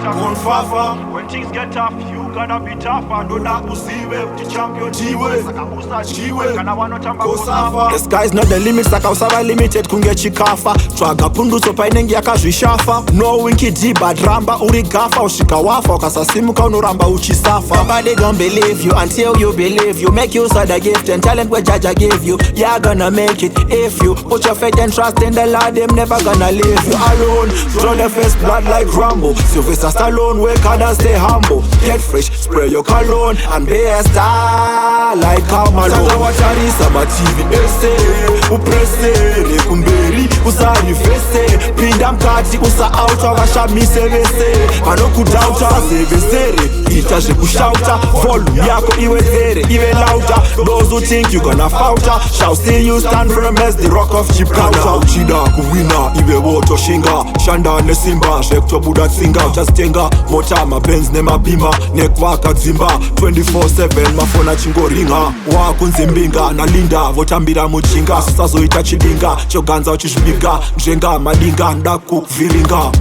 Confafa. When things get tough, you gotta be tougher. Ndoda usiwe champion jiwe. Sakabusa jiwe. Kana wanotamba Confafa. The sky's not the limit, saka usaba limited kunge chikafa. Twaga punduso painengi yakazvishafa. No winky deep bad ramba uri gafa ushika wafa ukasasimuka unoramba uchisafa. Nobody gon' believe you until you believe you. Make use of the gift and talent where Jaja gave you. You're gonna make it if you put your faith and trust in the Lord. Them never gonna leave you alone. Draw the first blood like Rambo. Sylvester Stallone, work hard and stay humble. Get fresh, spray your cologne and be a star like Kamalo. Saka wacharisa ma TV ese uprese rekumberi usari fese pinda mkati usa auta vashamise vese vanokudauta vasevesere ita zvekushauta volume yako iwe dzere ive lauta. Those who think you gonna falter shall see you stand firm as the rock of Gibraltar. Uchida kuwina iwe wotoshinga shanda nesimba zvekutobuda tsinga uchazitenga mota mabenz nemabhima nekwaka dzimba 24/7 mafona chingoringa wakunze mbinga nalinda votambira mujinga sisazoita chidinga choganza uchizvibiga nzvenga madinga nda kukuvhiringa.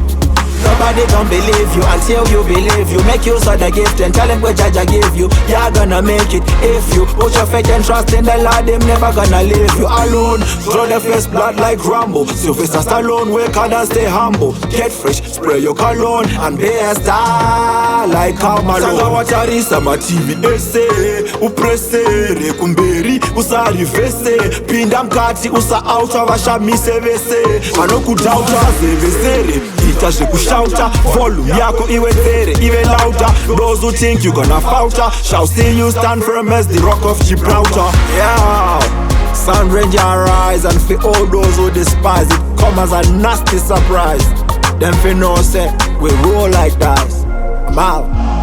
Nobody gon' believe you until you believe you. Make use of the gift and talent where Jaja gave you. You're gonna make it if you put your faith and trust in the Lord. Them never gonna leave you alone. Draw the first blood like Rambo. Sylvester Stallone, work hard and stay humble. Get fresh, spray your cologne and be a star like Kamalo. Saka wacharisa ma TV ese uprese rekumberi usari vese pinda mkati usa auta vashamise vese vanokudauta sevesere ita zvekushauta volume yako iwe dzere ive lauta. Those who think you gonna falter shall see you stand firm as the rock of Gibraltar. Yeah, Sun Ranger arise and for all those who despise it come as a nasty surprise. Them fi know say we roll like dice. I'm out.